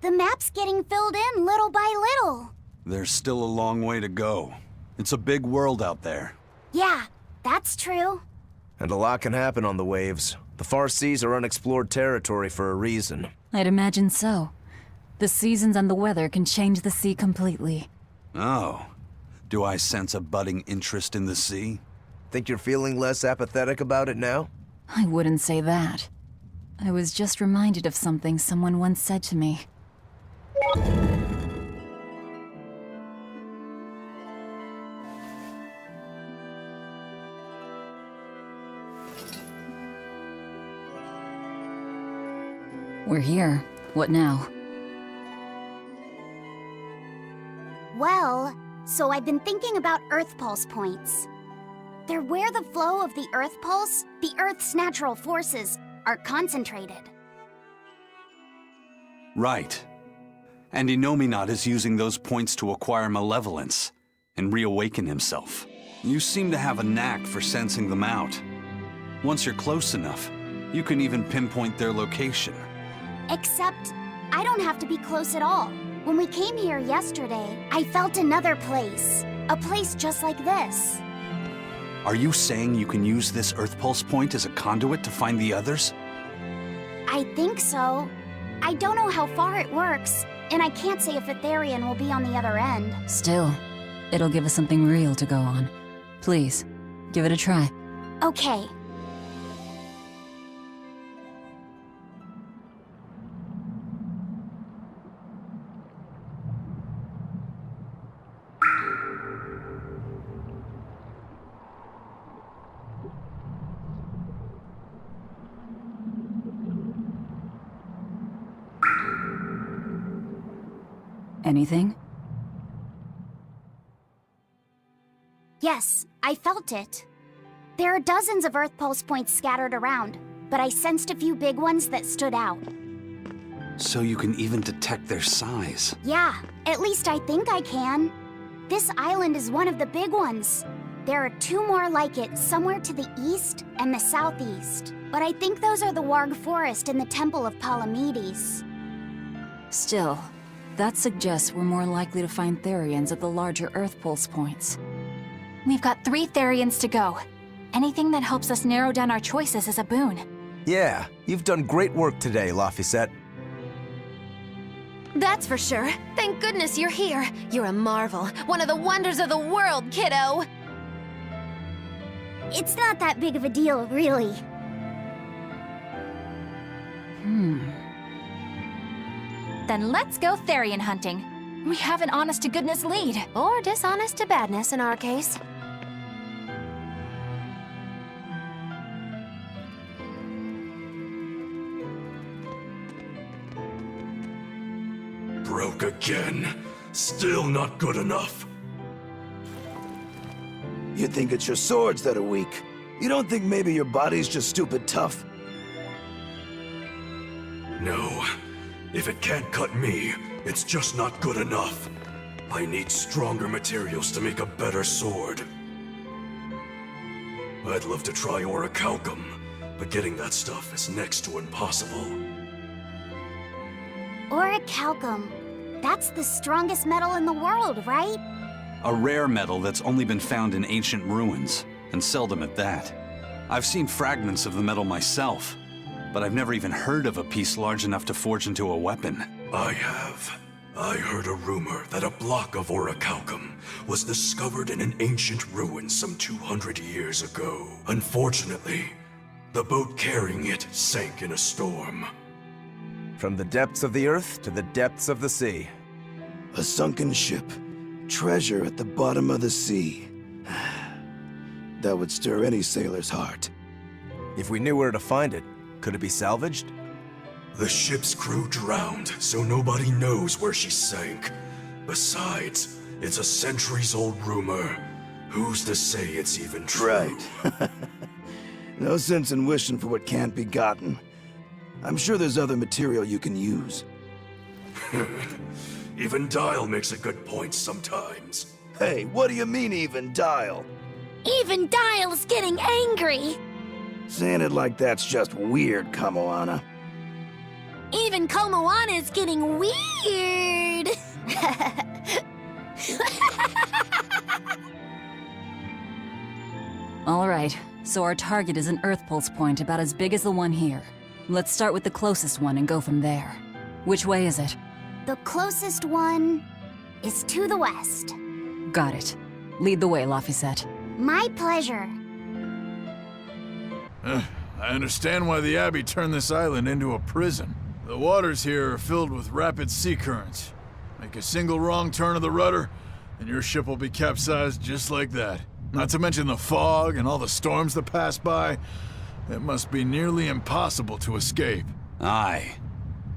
The map's getting filled in little by little. There's still a long way to go. It's a big world out there. Yeah, that's true. And a lot can happen on the waves. The far seas are unexplored territory for a reason. I'd imagine so. The seasons and the weather can change the sea completely. Oh. Do I sense a budding interest in the sea? Think you're feeling less apathetic about it now? I wouldn't say that. I was just reminded of something someone once said to me. We're here. What now? Well, so I've been thinking about Earth Pulse points. They're where the flow of the Earth Pulse, the Earth's natural forces, are concentrated. Right. And Innominat is using those points to acquire malevolence and reawaken himself. You seem to have a knack for sensing them out. Once you're close enough, you can even pinpoint their location. Except, I don't have to be close at all. When we came here yesterday, I felt another place. A place just like this. Are you saying you can use this Earth Pulse point as a conduit to find the others? I think so. I don't know how far it works, and I can't say if Etherian will be on the other end. Still, it'll give us something real to go on. Please, give it a try. Okay. Anything? Yes, I felt it. There are dozens of Earth Pulse points scattered around, but I sensed a few big ones that stood out. So you can even detect their size. Yeah, at least I think I can. This island is one of the big ones. There are two more like it somewhere to the east and the southeast. But I think those are the Warg Forest and the Temple of Palamedes. Still, that suggests we're more likely to find Therians at the larger Earth Pulse points. We've got 3 Therians to go. Anything that helps us narrow down our choices is a boon. Yeah, you've done great work today, Laphicet. That's for sure. Thank goodness you're here. You're a marvel. One of the wonders of the world, kiddo! It's not that big of a deal, really. Then let's go Therian hunting. We have an honest-to-goodness lead. Or dishonest-to-badness in our case. Broke again. Still not good enough. You think it's your swords that are weak. You don't think maybe your body's just stupid tough? No. If it can't cut me, it's just not good enough. I need stronger materials to make a better sword. I'd love to try orichalcum, but getting that stuff is next to impossible. Orichalcum. That's the strongest metal in the world, right? A rare metal that's only been found in ancient ruins, and seldom at that. I've seen fragments of the metal myself, but I've never even heard of a piece large enough to forge into a weapon. I have. I heard a rumor that a block of orichalcum was discovered in an ancient ruin some 200 years ago. Unfortunately, the boat carrying it sank in a storm. From the depths of the earth to the depths of the sea. A sunken ship. Treasure at the bottom of the sea. That would stir any sailor's heart. If we knew where to find it, could it be salvaged? The ship's crew drowned, so nobody knows where she sank. Besides, it's a centuries-old rumor. Who's to say it's even true? Right. No sense in wishing for what can't be gotten. I'm sure there's other material you can use. Even Dial makes a good point sometimes. Hey, what do you mean, even Dial? Even Dial's getting angry! Saying it like that's just weird, Kamoana. Even Komoana is getting weird! All right, so our target is an Earth Pulse point about as big as the one here. Let's start with the closest one and go from there. Which way is it? The closest one is to the west. Got it. Lead the way, Laphicet. My pleasure. I understand why the Abbey turned this island into a prison. The waters here are filled with rapid sea currents. Make a single wrong turn of the rudder, and your ship will be capsized just like that. Not to mention the fog and all the storms that pass by. It must be nearly impossible to escape. Aye.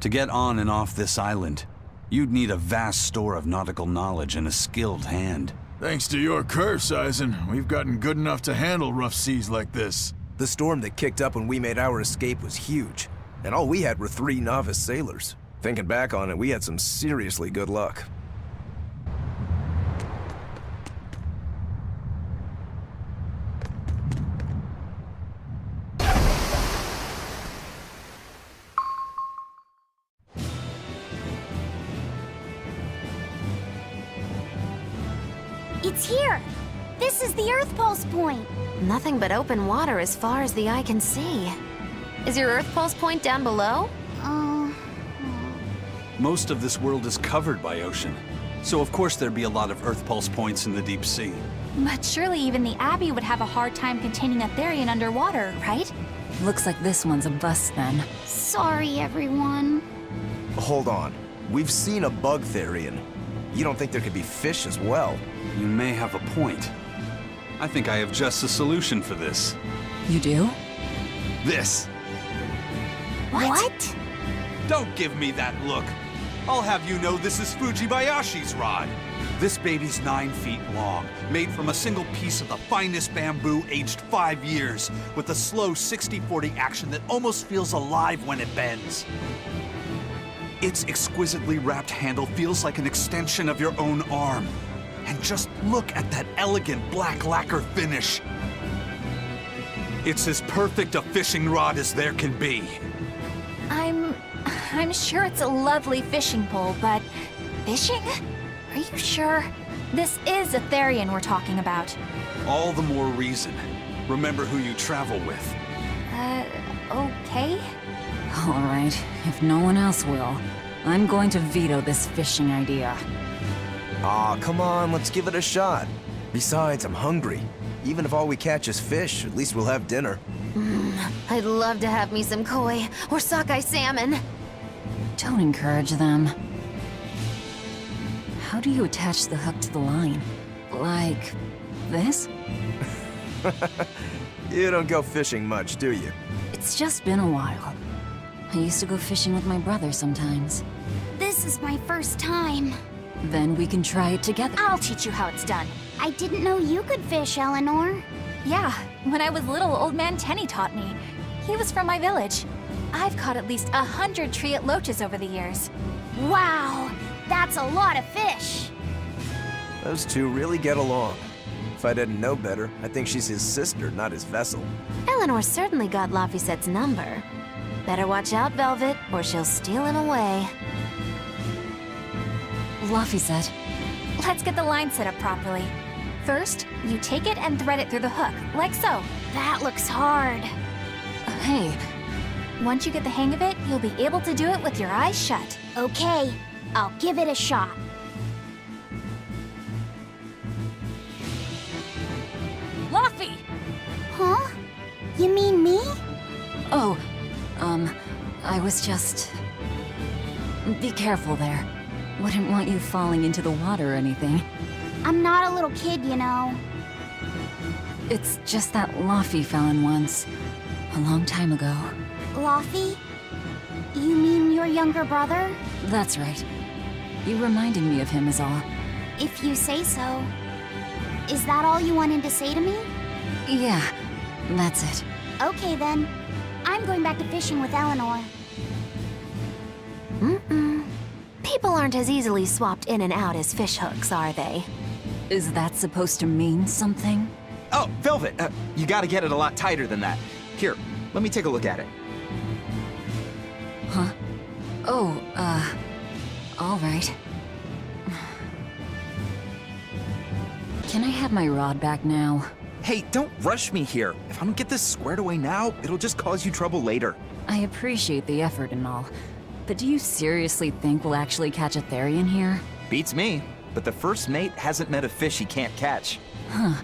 To get on and off this island, you'd need a vast store of nautical knowledge and a skilled hand. Thanks to your curse, Eisen, we've gotten good enough to handle rough seas like this. The storm that kicked up when we made our escape was huge, and all we had were 3 novice sailors. Thinking back on it, we had some seriously good luck. It's here! This is the Earth Pulse point! Nothing but open water as far as the eye can see. Is your Earth Pulse point down below? Most of this world is covered by ocean, so of course there'd be a lot of Earth Pulse points in the deep sea. But surely even the Abbey would have a hard time containing a Therian underwater, right? Looks like this one's a bust then. Sorry, everyone. Hold on. We've seen a bug Therian. You don't think there could be fish as well? You may have a point. I think I have just a solution for this. You do? This. What? Don't give me that look. I'll have you know this is Fujibayashi's rod. This baby's 9 feet long, made from a single piece of the finest bamboo aged 5 years, with a slow 60-40 action that almost feels alive when it bends. Its exquisitely wrapped handle feels like an extension of your own arm. And just look at that elegant black lacquer finish. It's as perfect a fishing rod as there can be. I'm sure it's a lovely fishing pole, but fishing? Are you sure? This is a Therian we're talking about. All the more reason. Remember who you travel with. Okay? All right, if no one else will, I'm going to veto this fishing idea. Aw, come on, let's give it a shot. Besides, I'm hungry. Even if all we catch is fish, at least we'll have dinner. I'd love to have me some koi or sockeye salmon. Don't encourage them. How do you attach the hook to the line? Like this? You don't go fishing much, do you? It's just been a while. I used to go fishing with my brother sometimes. This is my first time. Then we can try it together. I'll teach you how it's done. I didn't know you could fish, Eleanor. Yeah, when I was little, Old Man Tenny taught me. He was from my village. I've caught at least 100 triot loaches over the years. Wow, that's a lot of fish. Those two really get along. If I didn't know better, I think she's his sister, not his vessel. Eleanor certainly got Laphicet's number. Better watch out, Velvet, or she'll steal him away. Laphicet. Let's get the line set up properly. First, you take it and thread it through the hook, like so. That looks hard. Hey, Once you get the hang of it, you'll be able to do it with your eyes shut. Okay, I'll give it a shot. Laffy! Huh? You mean me? Oh, I was just... Be careful there. Wouldn't want you falling into the water or anything. I'm not a little kid, you know. It's just that Laffy fell in once. A long time ago. Laffy? You mean your younger brother? That's right. You reminded me of him is all. If you say so. Is that all you wanted to say to me? Yeah, that's it. Okay then. I'm going back to fishing with Eleanor. People aren't as easily swapped in and out as fish hooks, are they? Is that supposed to mean something? Oh, Velvet, you gotta get it a lot tighter than that. Here, let me take a look at it. Huh? Oh, all right. Can I have my rod back now? Hey, don't rush me here. If I don't get this squared away now, it'll just cause you trouble later. I appreciate the effort and all, but do you seriously think we'll actually catch a Therian here? Beats me, but the first mate hasn't met a fish he can't catch. Huh.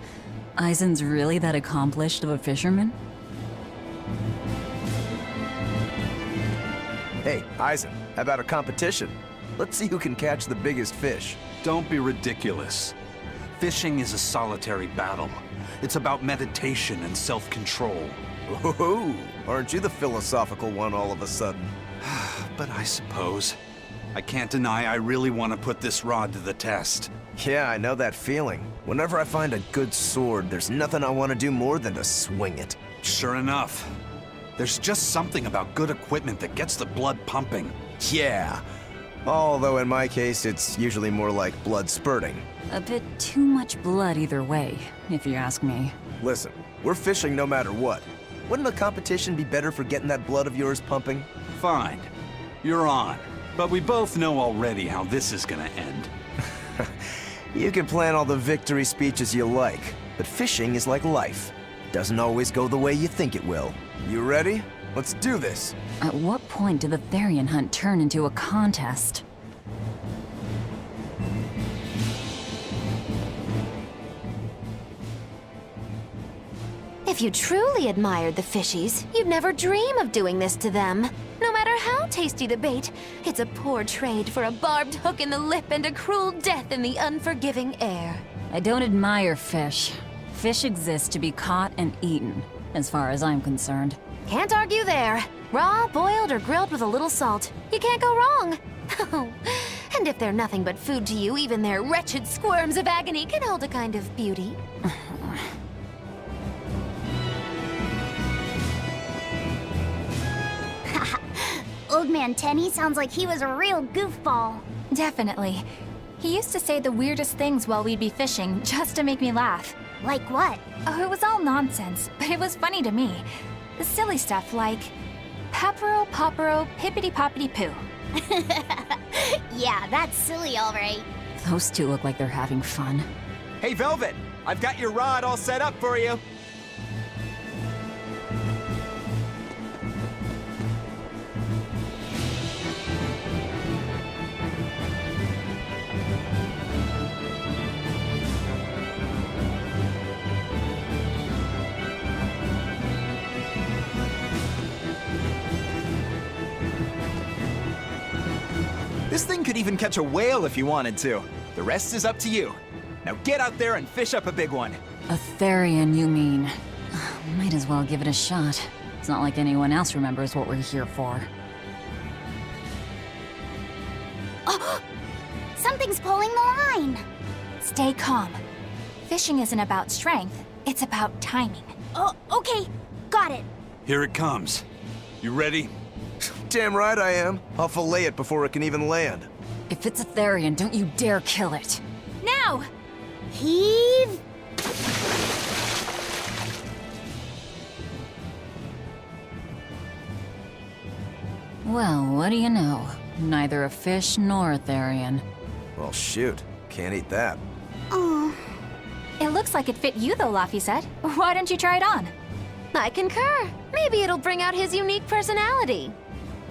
Eisen's really that accomplished of a fisherman? Hey, Eisen, how about a competition? Let's see who can catch the biggest fish. Don't be ridiculous. Fishing is a solitary battle. It's about meditation and self-control. Ooh, aren't you the philosophical one all of a sudden? But I suppose. I can't deny I really want to put this rod to the test. Yeah, I know that feeling. Whenever I find a good sword, there's nothing I want to do more than to swing it. Sure enough. There's just something about good equipment that gets the blood pumping. Yeah. Although in my case, it's usually more like blood spurting. A bit too much blood either way, if you ask me. Listen, we're fishing no matter what. Wouldn't a competition be better for getting that blood of yours pumping? Fine. You're on. But we both know already how this is gonna end. You can plan all the victory speeches you like, but fishing is like life. It doesn't always go the way you think it will. You ready? Let's do this. At what point did the Therian hunt turn into a contest? If you truly admired the fishies, you'd never dream of doing this to them. No matter how tasty the bait, it's a poor trade for a barbed hook in the lip and a cruel death in the unforgiving air. I don't admire fish. Fish exist to be caught and eaten, as far as I'm concerned. Can't argue there. Raw, boiled, or grilled with a little salt. You can't go wrong. And if they're nothing but food to you, even their wretched squirms of agony can hold a kind of beauty. Old Man Tenny sounds like he was a real goofball. Definitely. He used to say the weirdest things while we'd be fishing, just to make me laugh. Like what? Oh, it was all nonsense, but it was funny to me. The silly stuff like, Peppero, Poppero, Pippity-Poppity-Poo. Yeah, that's silly, all right. Those two look like they're having fun. Hey, Velvet! I've got your rod all set up for you. This thing could even catch a whale if you wanted to. The rest is up to you. Now get out there and fish up a big one. A Therian, you mean? Might as well give it a shot. It's not like anyone else remembers what we're here for. Oh, something's pulling the line. Stay calm. Fishing isn't about strength, it's about timing. Oh, okay, got it. Here it comes. You ready? Damn right I am. I'll fillet it before it can even land. If it's a Therian, don't you dare kill it. Now! Heave. Well, what do you know? Neither a fish nor a Therian. Well, shoot. Can't eat that. Oh, It looks like it fit you though, Laphicet. Why don't you try it on? I concur. Maybe it'll bring out his unique personality.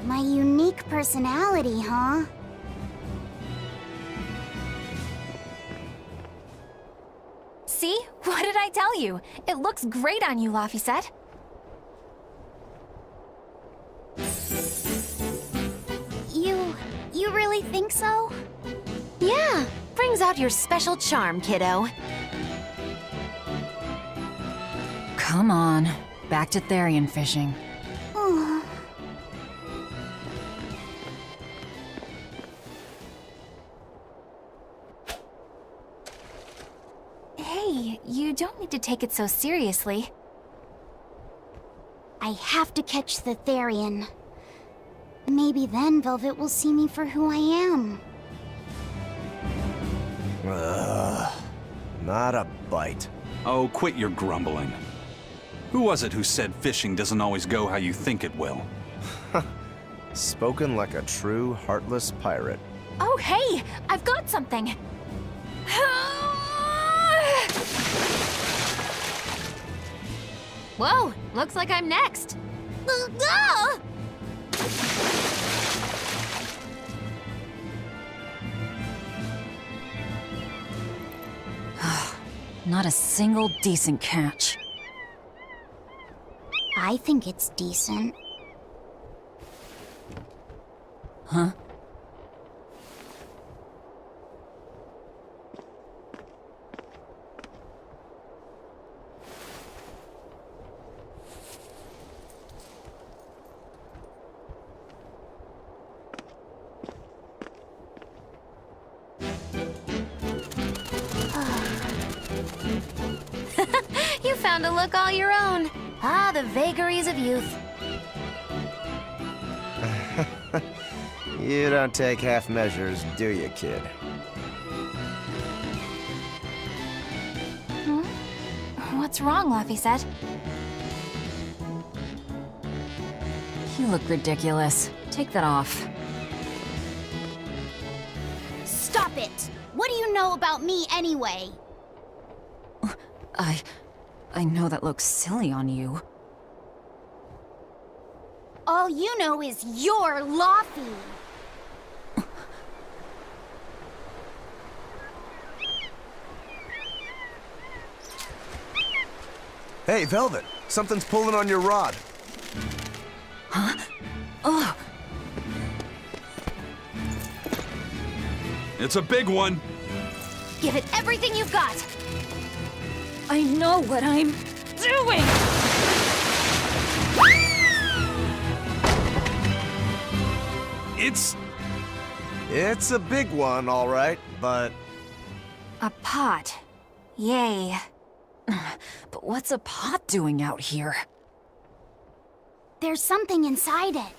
my unique personality, huh? See? What did I tell you? It looks great on you, Laphicet. You really think so? Yeah, brings out your special charm, kiddo. Come on, back to Therian fishing. Oh. Hey, you don't need to take it so seriously. I have to catch the Therian. Maybe then Velvet will see me for who I am. Not a bite. Oh, quit your grumbling. Who was it who said fishing doesn't always go how you think it will? Spoken like a true, heartless pirate. Oh, hey! I've got something! Whoa! Looks like I'm next! Not a single decent catch. I think it's decent. Huh? You found a look all your own. Ah, the vagaries of youth. You don't take half measures, do you, kid? What's wrong, Laphicet? You look ridiculous. Take that off. Stop it! What do you know about me anyway? I know that looks silly on you. All you know is you're Laffy. Hey, Velvet! Something's pulling on your rod. Huh? Oh! It's a big one. Give it everything you've got! I know what I'm doing! It's a big one, all right, but... A pot. Yay. But what's a pot doing out here? There's something inside it.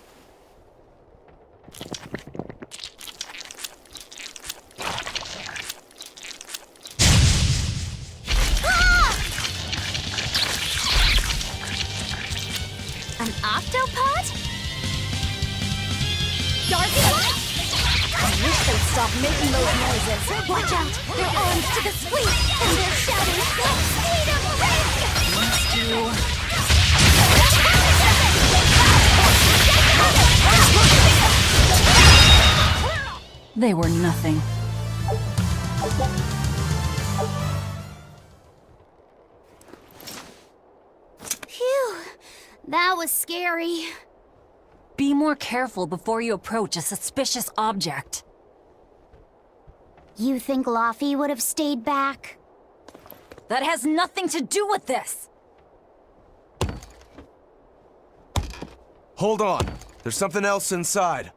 An octopod? Darcy? I wish they'd stop making those noises. Watch out! Their arms to the squeak, and they're shouting, "Freedom ring!" They were nothing. Phew, that was scary. Be more careful before you approach a suspicious object. You think Laffy would have stayed back? That has nothing to do with this! Hold on. There's something else inside.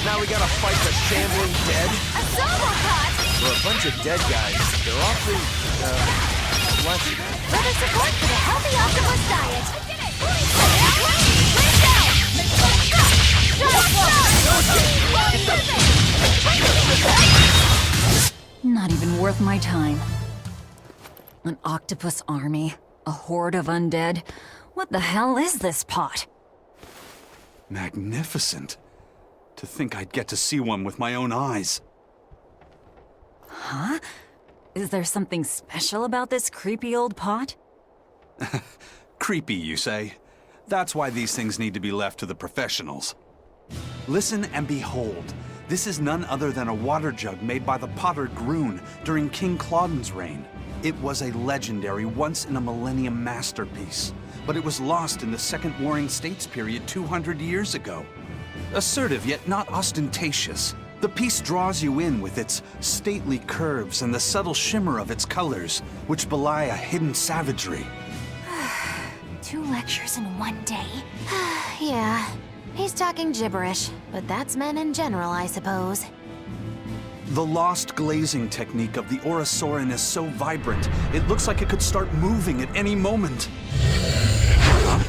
Now we gotta fight the shambling dead? A solo pot! For a bunch of dead guys, they're awfully, lucky. Further support for the healthy octopus diet. I did it! Not even worth my time. An octopus army? A horde of undead? What the hell is this pot? Magnificent. To think I'd get to see one with my own eyes. Huh? Is there something special about this creepy old pot? Creepy, you say? That's why these things need to be left to the professionals. Listen and behold. This is none other than a water jug made by the potter Groon during King Clauden's reign. It was a legendary, once-in-a-millennium masterpiece, but it was lost in the Second Warring States period 200 years ago. Assertive yet not ostentatious, the piece draws you in with its stately curves and the subtle shimmer of its colors, which belie a hidden savagery. 2 lectures in one day. Yeah, he's talking gibberish, but that's men in general, I suppose. The lost glazing technique of the Orosaurin is so vibrant, it looks like it could start moving at any moment. Huh?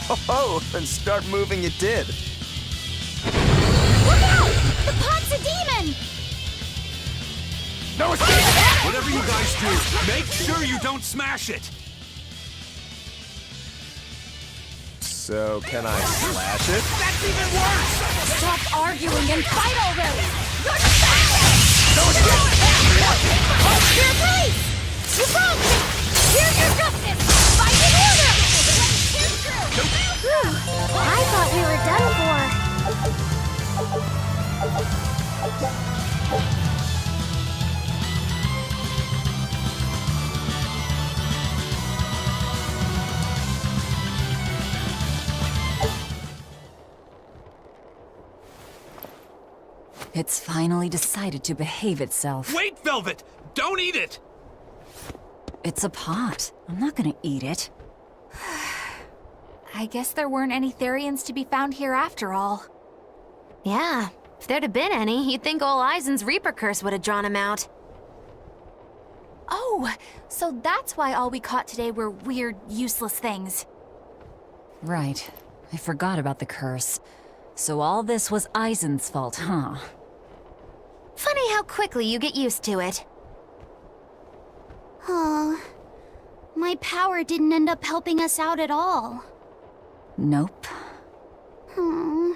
Oh, and start moving it did. Look out! The pot's a demon! No escape! Whatever you guys do, make sure you don't smash it! So, can I slash it? That's even worse! Stop arguing and fight already! No escape! Your place! You broke me! Here's your justice! Fight in order! Whew. I thought we were done for. It's finally decided to behave itself. Wait, Velvet! Don't eat it! It's a pot. I'm not gonna eat it. I guess there weren't any Therians to be found here after all. Yeah, if there'd have been any, you'd think ol' Eisen's Reaper curse would have drawn him out. Oh, so that's why all we caught today were weird, useless things. Right. I forgot about the curse. So all this was Eisen's fault, huh? Funny how quickly you get used to it. Oh, my power didn't end up helping us out at all. Nope. Hmm.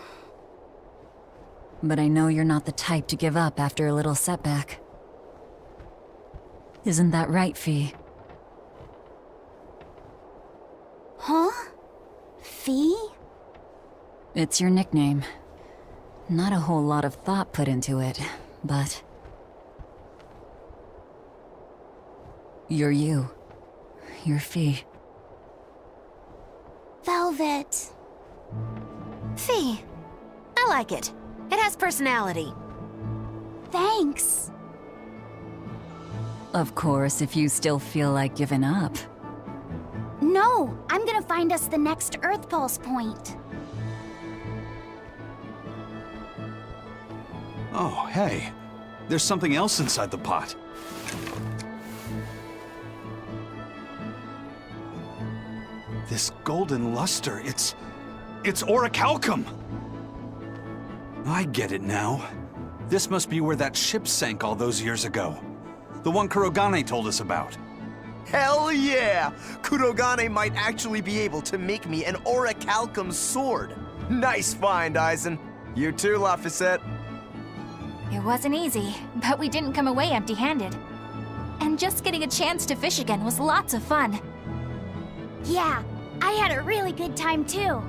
But I know you're not the type to give up after a little setback. Isn't that right, Fee? Huh? Fee? It's your nickname. Not a whole lot of thought put into it, but... You're you. You're Fee. Velvet. Fee. I like it. It has personality. Thanks. Of course, if you still feel like giving up. No, I'm gonna find us the next Earth Pulse point. Oh, hey. There's something else inside the pot. This golden luster, it's orichalcum! I get it now. This must be where that ship sank all those years ago. The one Kurogane told us about. Hell yeah! Kurogane might actually be able to make me an orichalcum sword. Nice find, Eisen. You too, Laphicet. It wasn't easy, but we didn't come away empty-handed. And just getting a chance to fish again was lots of fun. Yeah, I had a really good time too.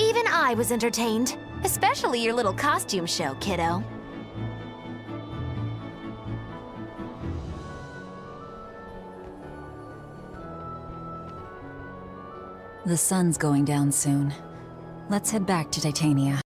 Even I was entertained, especially your little costume show, kiddo. The sun's going down soon. Let's head back to Titania.